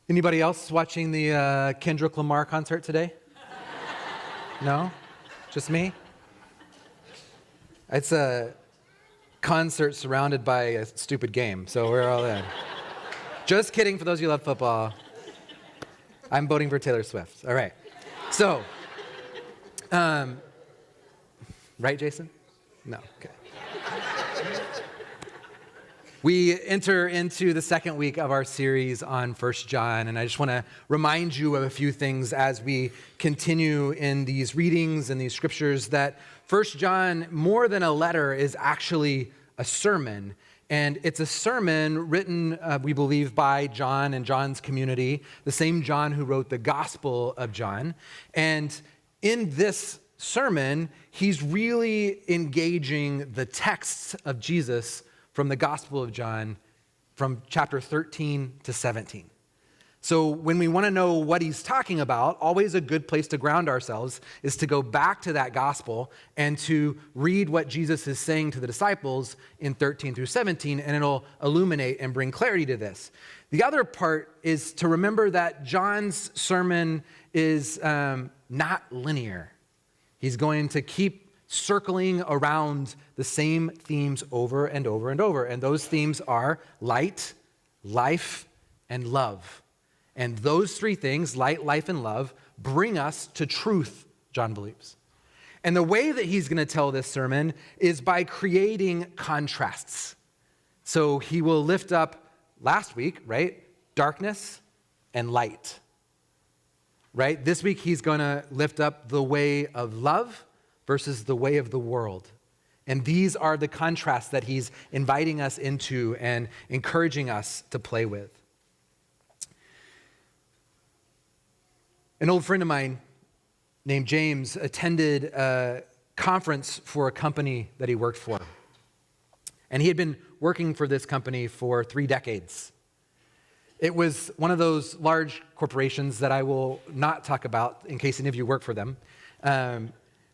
Anybody else watching the Kendrick Lamar concert today? No? Just me? It's a concert surrounded by a stupid game, so we're all in. Just kidding, for those of you who love football. I'm voting for Taylor Swift. All right. So, right, Jason? No, okay. We enter into the second week of our series on 1 John, and I just want to remind you of a few things as we continue in these readings and these scriptures, that 1 John, more than a letter, is actually a sermon. And it's a sermon written, we believe, by John and John's community, the same John who wrote the Gospel of John. And in this sermon, he's really engaging the texts of Jesus from the Gospel of John, from chapter 13 to 17. So when we want to know what he's talking about, always a good place to ground ourselves is to go back to that gospel and to read what Jesus is saying to the disciples in 13 through 17, and it'll illuminate and bring clarity to this. The other part is to remember that John's sermon is not linear. He's going to keep circling around the same themes over and over and over. And those themes are light, life, and love. And those three things, light, life, and love, bring us to truth, John believes. And the way that he's going to tell this sermon is by creating contrasts. So he will lift up, last week, right, darkness and light. Right? This week he's going to lift up the way of love versus the way of the world. And these are the contrasts that he's inviting us into and encouraging us to play with. An old friend of mine named James attended a conference for a company that he worked for. And he had been working for this company for 3 decades. It was one of those large corporations that I will not talk about in case any of you work for them.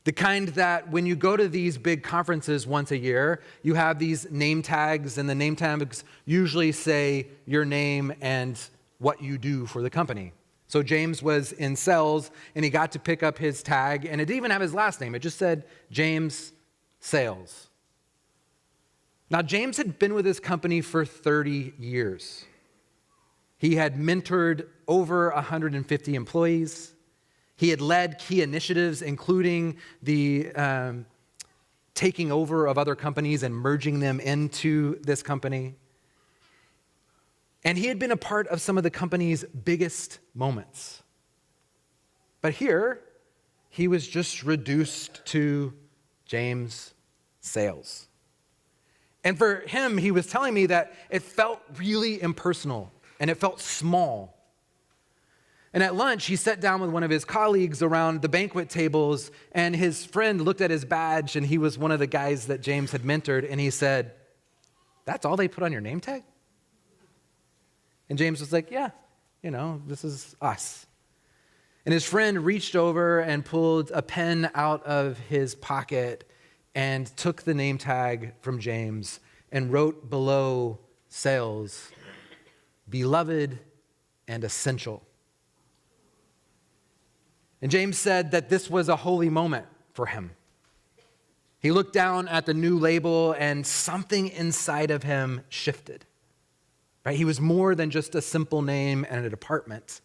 The kind that when you go to these big conferences once a year, you have these name tags, and the name tags usually say your name and what you do for the company. So James was in sales, and he got to pick up his tag, and it didn't even have his last name. It just said James Sales. Now, James had been with his company for 30 years. He had mentored over 150 employees. He had led key initiatives, including the taking over of other companies and merging them into this company. And he had been a part of some of the company's biggest moments. But here, he was just reduced to James Sales. And for him, he was telling me that it felt really impersonal and it felt small. And at lunch, he sat down with one of his colleagues around the banquet tables, and his friend looked at his badge, and he was one of the guys that James had mentored, and he said, "That's all they put on your name tag?" And James was like, "Yeah, this is us." And his friend reached over and pulled a pen out of his pocket and took the name tag from James and wrote below Sales, "Beloved and essential." And James said that this was a holy moment for him. He looked down at the new label and something inside of him shifted. Right? He was more than just a simple name and a department.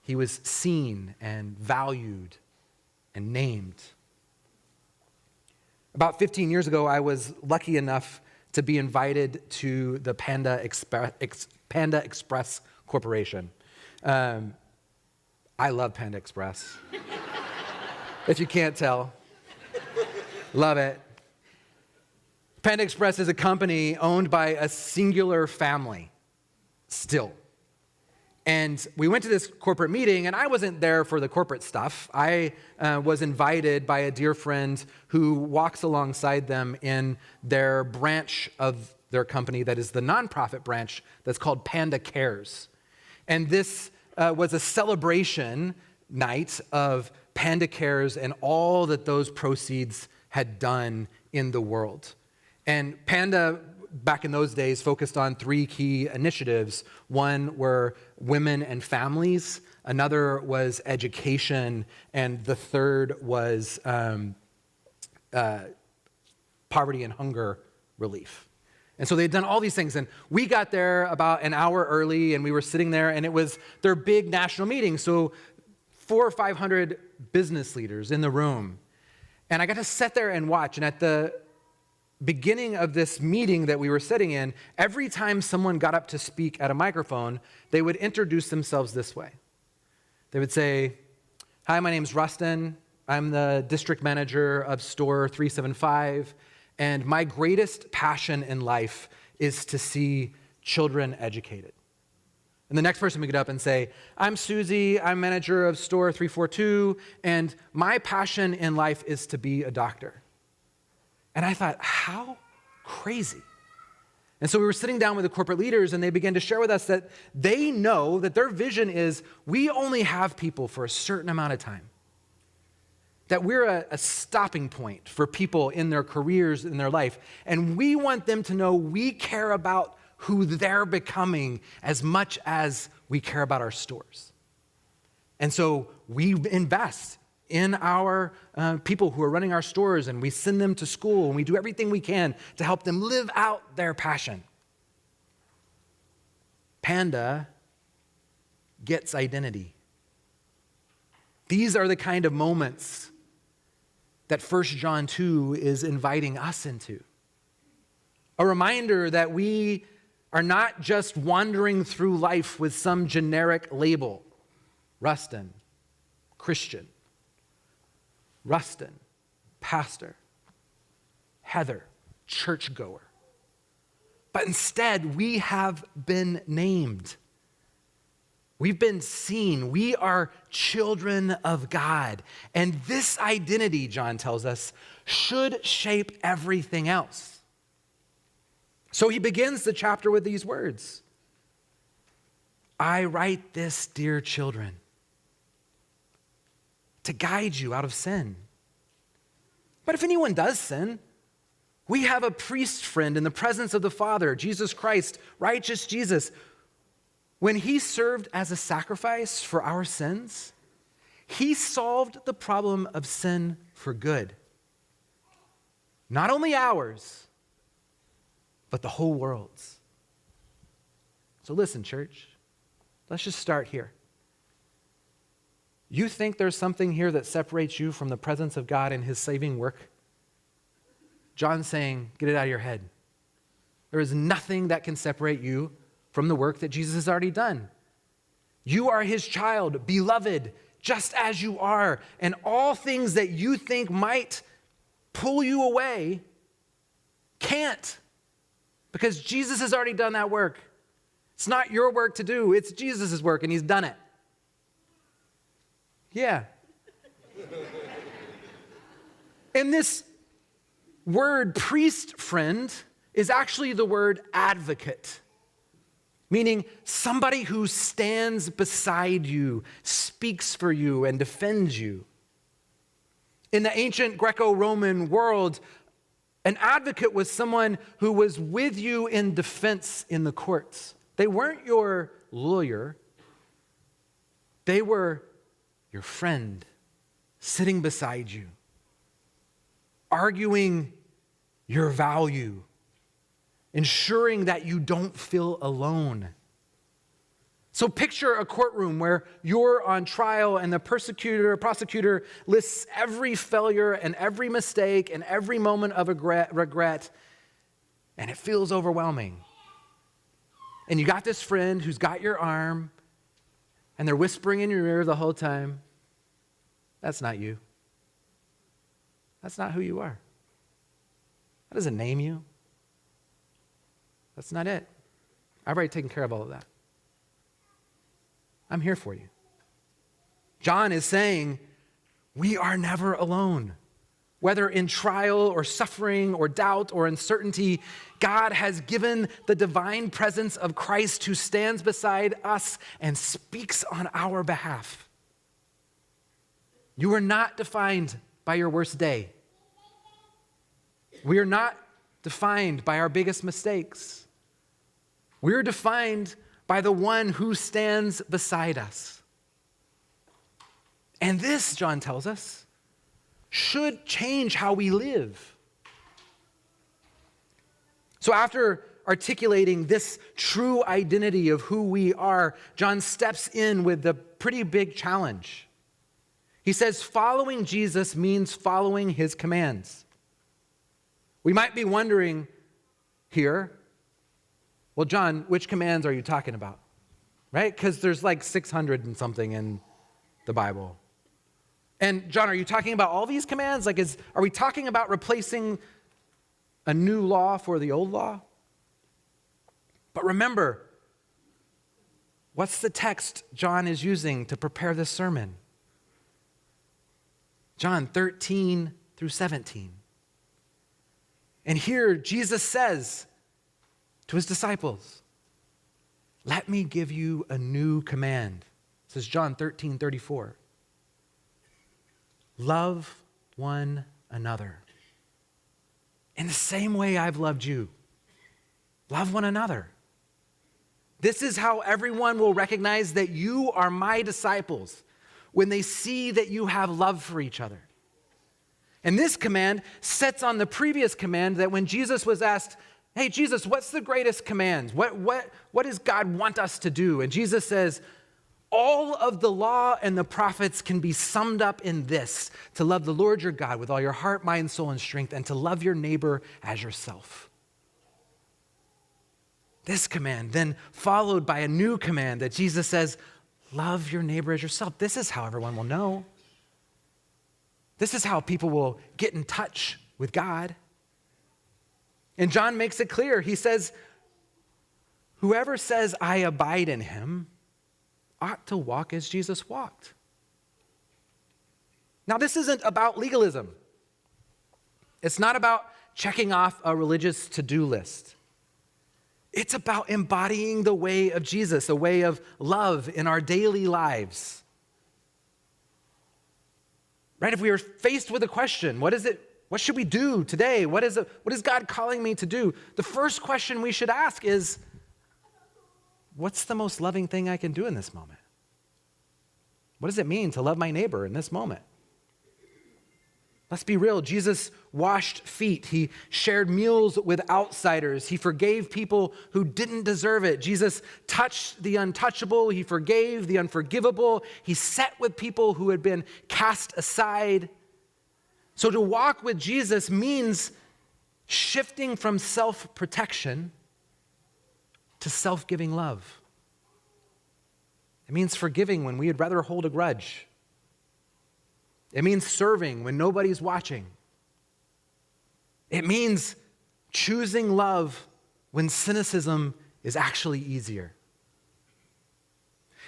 He was seen and valued and named. About 15 years ago, I was lucky enough to be invited to the Panda Express Corporation. I love Panda Express. If you can't tell. Love it. Panda Express is a company owned by a singular family, still. And we went to this corporate meeting, and I wasn't there for the corporate stuff. I was invited by a dear friend who walks alongside them in their branch of their company that is the nonprofit branch that's called Panda Cares. And this was a celebration night of Panda Cares and all that those proceeds had done in the world. And Panda back in those days, focused on three key initiatives. One were women and families, another was education, and the third was poverty and hunger relief. And so they'd done all these things, and we got there about an hour early, and we were sitting there, and it was their big national meeting, so 400 or 500 business leaders in the room. And I got to sit there and watch, and at the beginning of this meeting that we were sitting in, every time someone got up to speak at a microphone, they would introduce themselves this way. They would say, "Hi, my name's Rustin. I'm the district manager of store 375. And my greatest passion in life is to see children educated." And the next person would get up and say, "I'm Susie, I'm manager of store 342, and my passion in life is to be a doctor." And I thought, how crazy. And so we were sitting down with the corporate leaders, and they began to share with us that they know that their vision is we only have people for a certain amount of time. That we're a stopping point for people in their careers, in their life. And we want them to know we care about who they're becoming as much as we care about our stores. And so we invest in our people who are running our stores, and we send them to school, and we do everything we can to help them live out their passion. Panda gets identity. These are the kind of moments that 1 John 2 is inviting us into. A reminder that we are not just wandering through life with some generic label. Rustin, Christian. Rustin, pastor. Heather, churchgoer. But instead, we have been named. We've been seen. We are children of God. And this identity, John tells us, should shape everything else. So he begins the chapter with these words. "I write this, dear children, to guide you out of sin. But if anyone does sin, we have a priest friend in the presence of the Father, Jesus Christ, righteous Jesus. When he served as a sacrifice for our sins, he solved the problem of sin for good. Not only ours, but the whole world's." So listen, church, let's just start here. You think there's something here that separates you from the presence of God and his saving work? John's saying, get it out of your head. There is nothing that can separate you from the work that Jesus has already done. You are his child, beloved, just as you are. And all things that you think might pull you away can't, because Jesus has already done that work. It's not your work to do, it's Jesus' work, and he's done it. Yeah. And this word priest friend is actually the word advocate, meaning somebody who stands beside you, speaks for you, and defends you. In the ancient Greco-Roman world, an advocate was someone who was with you in defense in the courts. They weren't your lawyer. They were your friend, sitting beside you, arguing your value, ensuring that you don't feel alone. So picture a courtroom where you're on trial and the prosecutor lists every failure and every mistake and every moment of regret, and it feels overwhelming. And you got this friend who's got your arm, and they're whispering in your ear the whole time, "That's not you. That's not who you are. That doesn't name you. That's not it. I've already taken care of all of that. I'm here for you." John is saying, we are never alone. Whether in trial or suffering or doubt or uncertainty, God has given the divine presence of Christ who stands beside us and speaks on our behalf. You are not defined by your worst day. We are not defined by our biggest mistakes. We're defined by the one who stands beside us. And this, John tells us, should change how we live. So after articulating this true identity of who we are, John steps in with a pretty big challenge. He says, following Jesus means following his commands. We might be wondering here, well, John, which commands are you talking about? Right? Because there's like 600 and something in the Bible. And John, are you talking about all these commands? Are we talking about replacing a new law for the old law? But remember, what's the text John is using to prepare this sermon? John 13 through 17. And here Jesus says to his disciples, let me give you a new command. This is John 13:34. Love one another. In the same way I've loved you, love one another. This is how everyone will recognize that you are my disciples, when they see that you have love for each other. And this command sets on the previous command that when Jesus was asked, hey, Jesus, what's the greatest command? What does God want us to do? And Jesus says, all of the law and the prophets can be summed up in this: to love the Lord your God with all your heart, mind, soul, and strength, and to love your neighbor as yourself. This command then followed by a new command that Jesus says, love your neighbor as yourself. This is how everyone will know. This is how people will get in touch with God. And John makes it clear. He says, whoever says I abide in him ought to walk as Jesus walked. Now, this isn't about legalism. It's not about checking off a religious to-do list. It's about embodying the way of Jesus, a way of love in our daily lives. Right? If we are faced with a question, what should we do today? What is God calling me to do? The first question we should ask is, what's the most loving thing I can do in this moment? What does it mean to love my neighbor in this moment? Let's be real. Jesus washed feet. He shared meals with outsiders. He forgave people who didn't deserve it. Jesus touched the untouchable. He forgave the unforgivable. He sat with people who had been cast aside. So to walk with Jesus means shifting from self-protection to self-giving love. It means forgiving when we would rather hold a grudge. It means serving when nobody's watching. It means choosing love when cynicism is actually easier.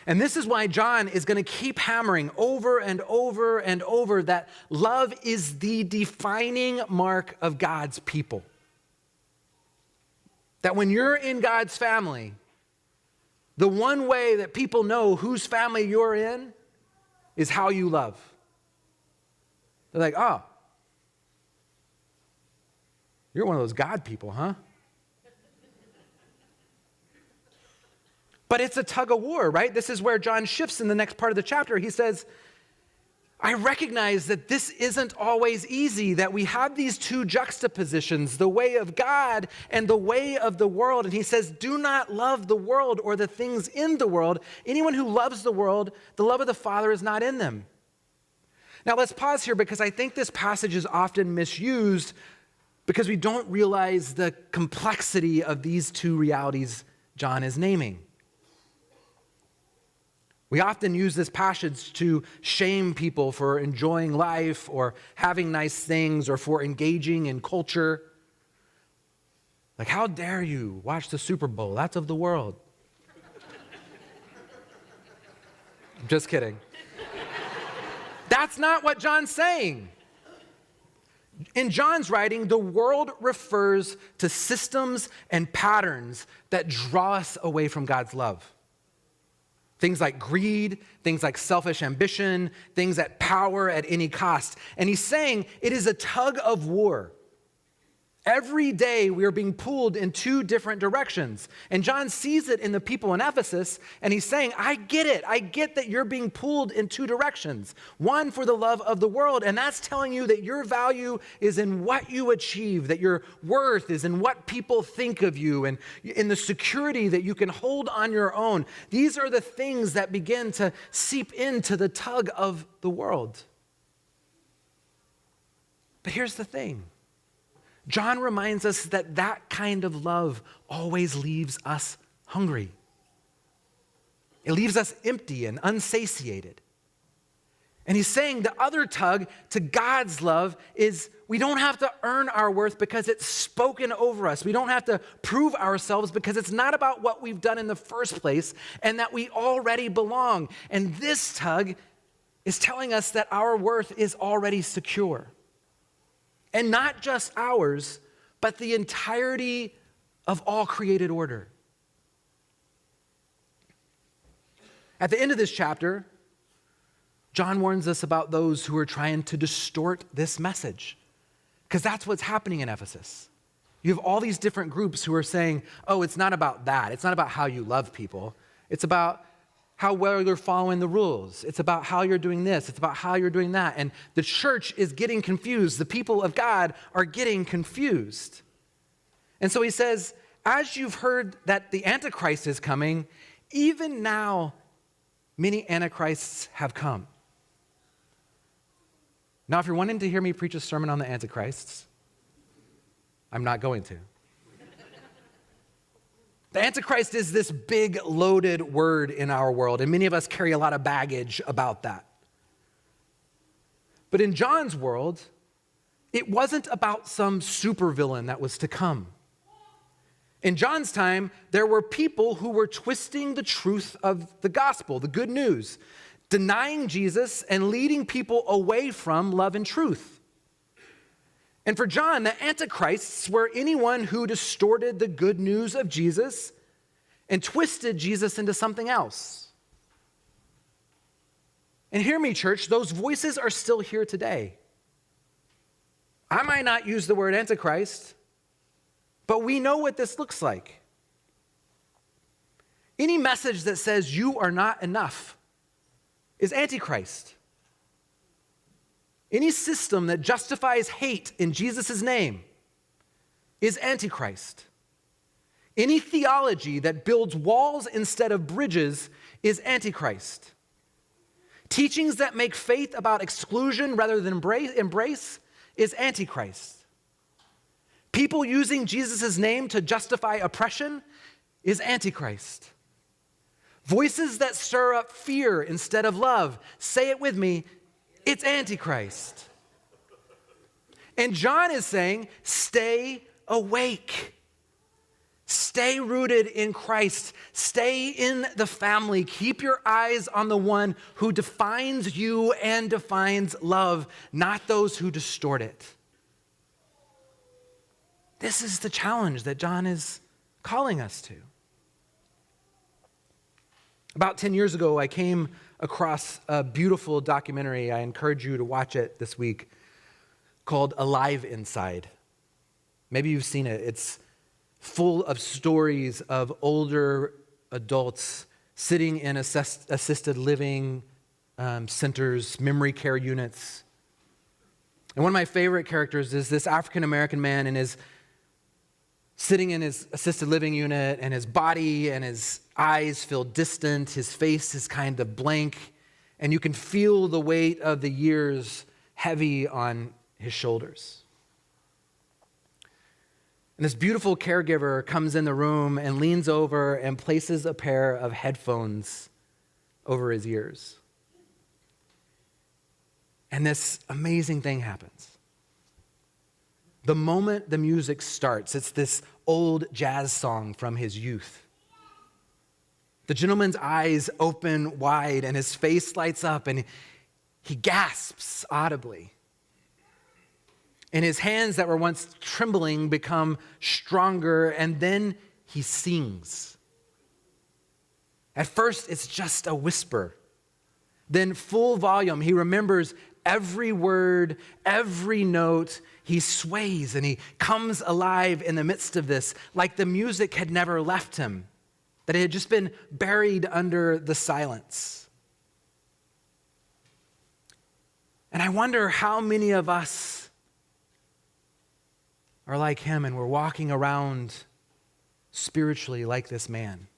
And this is why John is going to keep hammering over and over and over that love is the defining mark of God's people. That when you're in God's family, the one way that people know whose family you're in is how you love. They're like, oh, you're one of those God people, huh? But it's a tug of war, right? This is where John shifts in the next part of the chapter. He says, I recognize that this isn't always easy, that we have these two juxtapositions, the way of God and the way of the world. And he says, do not love the world or the things in the world. Anyone who loves the world, the love of the Father is not in them. Now let's pause here because I think this passage is often misused because we don't realize the complexity of these two realities John is naming. We often use this passage to shame people for enjoying life or having nice things or for engaging in culture. Like, how dare you watch the Super Bowl? That's of the world. I'm just kidding. That's not what John's saying. In John's writing, the world refers to systems and patterns that draw us away from God's love. Things like greed, things like selfish ambition, things that power at any cost. And he's saying it is a tug of war. Every day we are being pulled in two different directions. And John sees it in the people in Ephesus, and he's saying, I get it. I get that you're being pulled in two directions. One for the love of the world, and that's telling you that your value is in what you achieve, that your worth is in what people think of you, and in the security that you can hold on your own. These are the things that begin to seep into the tug of the world. But here's the thing. John reminds us that that kind of love always leaves us hungry. It leaves us empty and unsatiated. And he's saying the other tug to God's love is we don't have to earn our worth because it's spoken over us. We don't have to prove ourselves because it's not about what we've done in the first place and that we already belong. And this tug is telling us that our worth is already secure. And not just ours, but the entirety of all created order. At the end of this chapter, John warns us about those who are trying to distort this message, because that's what's happening in Ephesus. You have all these different groups who are saying, oh, it's not about that. It's not about how you love people. It's about how well you're following the rules. It's about how you're doing this. It's about how you're doing that. And the church is getting confused. The people of God are getting confused. And so he says, as you've heard that the Antichrist is coming, even now many Antichrists have come. Now, if you're wanting to hear me preach a sermon on the Antichrists, I'm not going to. The Antichrist is this big, loaded word in our world, and many of us carry a lot of baggage about that. But in John's world, it wasn't about some supervillain that was to come. In John's time, there were people who were twisting the truth of the gospel, the good news, denying Jesus and leading people away from love and truth. And for John, the Antichrists were anyone who distorted the good news of Jesus and twisted Jesus into something else. And hear me, church, those voices are still here today. I might not use the word Antichrist, but we know what this looks like. Any message that says you are not enough is Antichrist. Any system that justifies hate in Jesus' name is Antichrist. Any theology that builds walls instead of bridges is Antichrist. Teachings that make faith about exclusion rather than embrace is Antichrist. People using Jesus' name to justify oppression is Antichrist. Voices that stir up fear instead of love, say it with me, it's Antichrist. And John is saying, stay awake. Stay rooted in Christ. Stay in the family. Keep your eyes on the one who defines you and defines love, not those who distort it. This is the challenge that John is calling us to. About 10 years ago, I came across a beautiful documentary. I encourage you to watch it this week, called Alive Inside. Maybe you've seen it. It's full of stories of older adults sitting in assisted living centers, memory care units. And one of my favorite characters is this African-American man, and is sitting in his assisted living unit, and his body and his eyes feel distant. His face is kind of blank, and you can feel the weight of the years heavy on his shoulders. And this beautiful caregiver comes in the room and leans over and places a pair of headphones over his ears. And this amazing thing happens. The moment the music starts, it's this old jazz song from his youth. The gentleman's eyes open wide and his face lights up and he gasps audibly. And his hands that were once trembling become stronger, and then he sings. At first, it's just a whisper. Then full volume, he remembers every word, every note. He sways and he comes alive in the midst of this, like the music had never left him, that it had just been buried under the silence. And I wonder how many of us are like him and we're walking around spiritually like this man.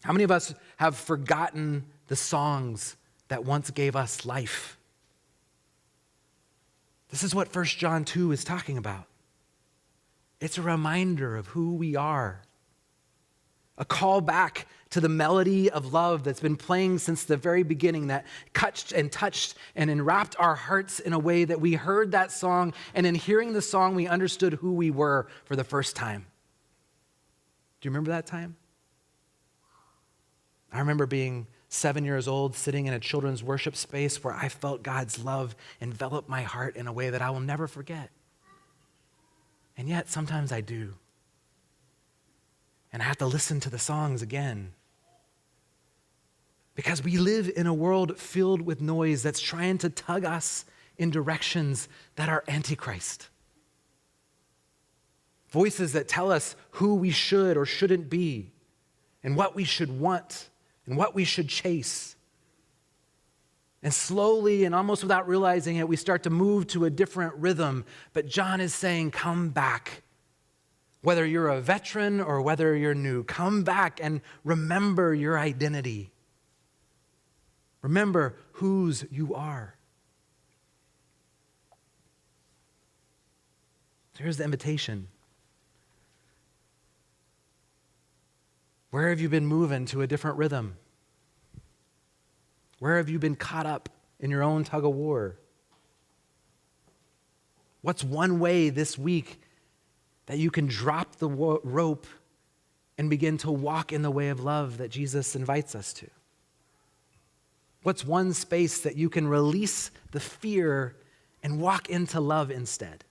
How many of us have forgotten the songs that once gave us life? This is what 1 John 2 is talking about. It's a reminder of who we are. A call back to the melody of love that's been playing since the very beginning, that touched and enwrapped our hearts in a way that we heard that song, and in hearing the song, we understood who we were for the first time. Do you remember that time? I remember being 7 years old, sitting in a children's worship space where I felt God's love envelop my heart in a way that I will never forget. And yet, sometimes I do. And I have to listen to the songs again. Because we live in a world filled with noise that's trying to tug us in directions that are antichrist. Voices that tell us who we should or shouldn't be, and what we should want, and what we should chase. And slowly and almost without realizing it, we start to move to a different rhythm. But John is saying, come back. Whether you're a veteran or whether you're new, come back and remember your identity. Remember whose you are. So here's the invitation. Where have you been moving to a different rhythm? Where have you been caught up in your own tug of war? What's one way this week that you can drop the rope and begin to walk in the way of love that Jesus invites us to? What's one space that you can release the fear and walk into love instead?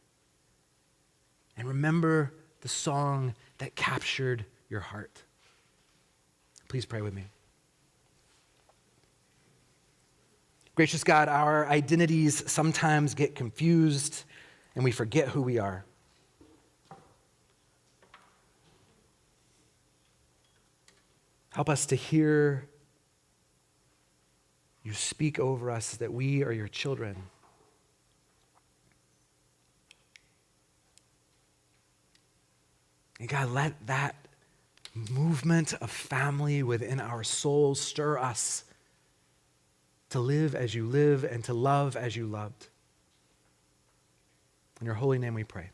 And remember the song that captured your heart. Please pray with me. Gracious God, our identities sometimes get confused and we forget who we are. Help us to hear you speak over us that we are your children. And God, let that movement of family within our souls stir us to live as you live and to love as you loved. In your holy name we pray.